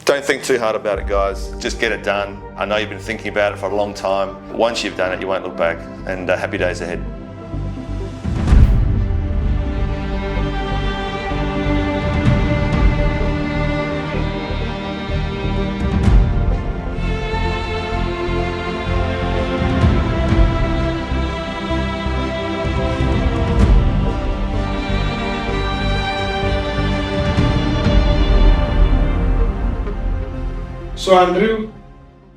Don't think too hard about it, guys. Just get it done. I know you've been thinking about it for a long time. Once you've done it, you won't look back. And happy days ahead. So Andrew,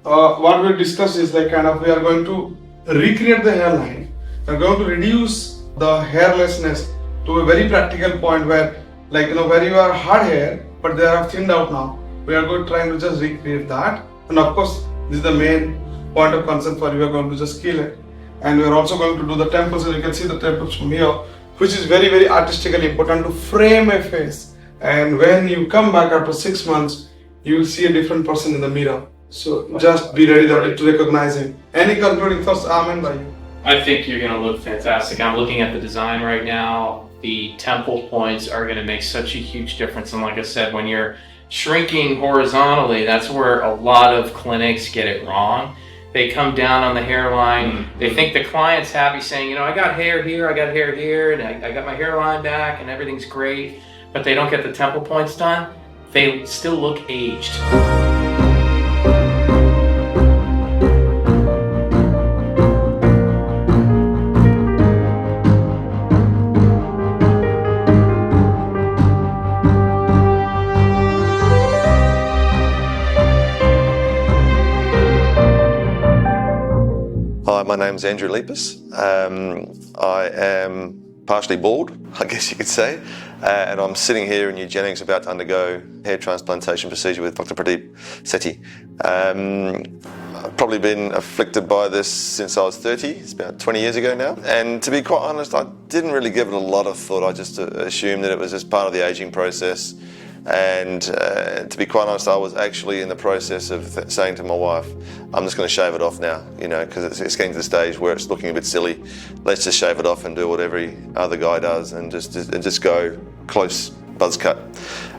what we discussed is like kind of we are going to recreate the hairline. We are going to reduce the hairlessness to a very practical point where, like, you know, where you are hard hair but they are thinned out now. We are going to try to just recreate that, and of course this is the main point of concern for you. We are going to just kill it, and we are also going to do the temples, and you can see the temples from here, which is very, very artistically important to frame a face. And when you come back after 6 months, you will see a different person in the mirror. So just be ready to recognize him. Any concluding thoughts, Armen, by you? I think you're going to look fantastic. I'm looking at the design right now. The temple points are going to make such a huge difference. And like I said, when you're shrinking horizontally, that's where a lot of clinics get it wrong. They come down on the hairline. They think the client's happy saying, you know, I got hair here, I got hair here, and I got my hairline back and everything's great. But they don't get the temple points done. They still look aged. Hi, my name's Andrew Leipus. I am partially bald, I guess you could say, and I'm sitting here in Eugenix about to undergo hair transplantation procedure with Dr. Pradeep Sethi. I've probably been afflicted by this since I was 30, it's about 20 years ago now, and to be quite honest, I didn't really give it a lot of thought. I just assumed that it was just part of the aging process, and to be quite honest, I was actually in the process of saying to my wife, I'm just going to shave it off now, you know, because it's getting to the stage where it's looking a bit silly. Let's just shave it off and do what every other guy does and just go close buzz cut.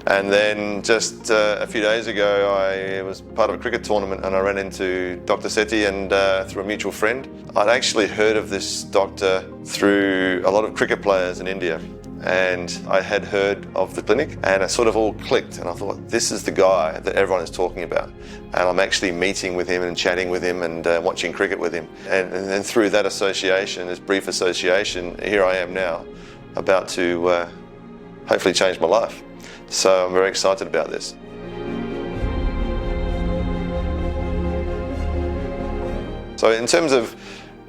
And then just a few days ago, I was part of a cricket tournament and I ran into Dr. Sethi and through a mutual friend. I'd actually heard of this doctor through a lot of cricket players in India. And I had heard of the clinic and it sort of all clicked, and I thought, this is the guy that everyone is talking about, and I'm actually meeting with him and chatting with him and watching cricket with him, and then through that association, this brief association, here I am now about to hopefully change my life. So I'm very excited about this. So in terms of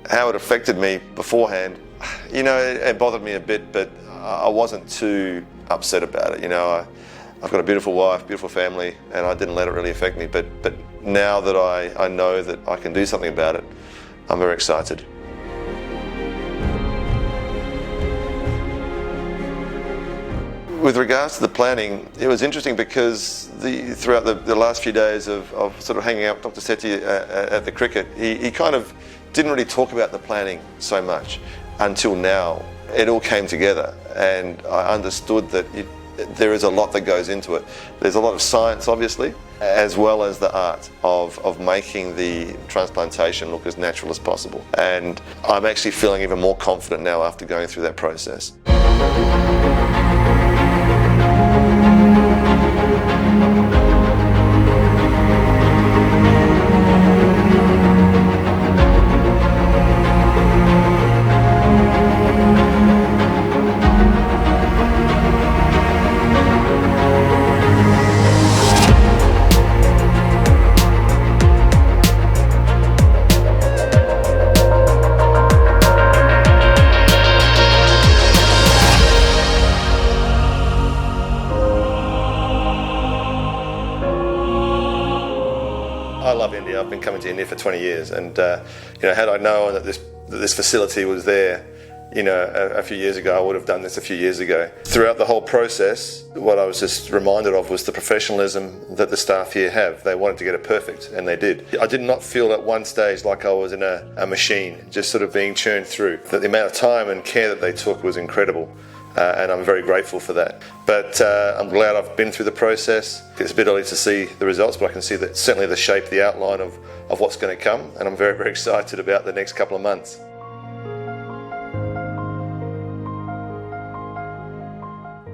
how it affected me beforehand, you know, it bothered me a bit, but I wasn't too upset about it. You know, I've got a beautiful wife, beautiful family, and I didn't let it really affect me. But now that I know that I can do something about it, I'm very excited. With regards to the planning, it was interesting because throughout the last few days of sort of hanging out with Dr. Sethi at the cricket, he kind of didn't really talk about the planning so much until now. It all came together and I understood that there is a lot that goes into it. There's a lot of science, obviously, as well as the art of making the transplantation look as natural as possible. And I'm actually feeling even more confident now after going through that process. I love India. I've been coming to India for 20 years, and you know, had I known that this facility was there, you know, a few years ago, I would have done this a few years ago. Throughout the whole process, what I was just reminded of was the professionalism that the staff here have. They wanted to get it perfect, and they did. I did not feel at one stage like I was in a machine, just sort of being churned through. That the amount of time and care that they took was incredible. and I'm very grateful for that. But I'm glad I've been through the process. It's a bit early to see the results, but I can see that certainly the shape, the outline of what's going to come, and I'm very, very excited about the next couple of months.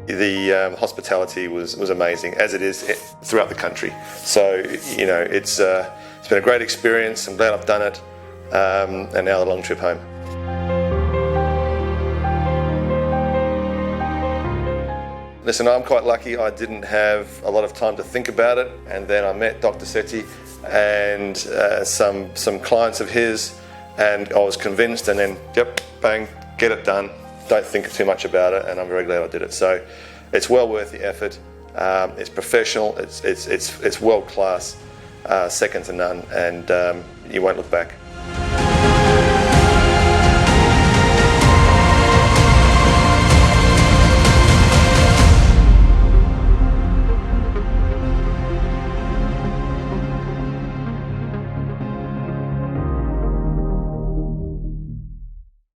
The hospitality was amazing, as it is throughout the country. So, you know, it's been a great experience. I'm glad I've done it, and now the long trip home. Listen, I'm quite lucky. I didn't have a lot of time to think about it, and then I met Dr. Sethi and some clients of his, and I was convinced, and then, yep, bang, get it done. Don't think too much about it, and I'm very glad I did it. So it's well worth the effort. It's professional, it's world class, second to none, and you won't look back.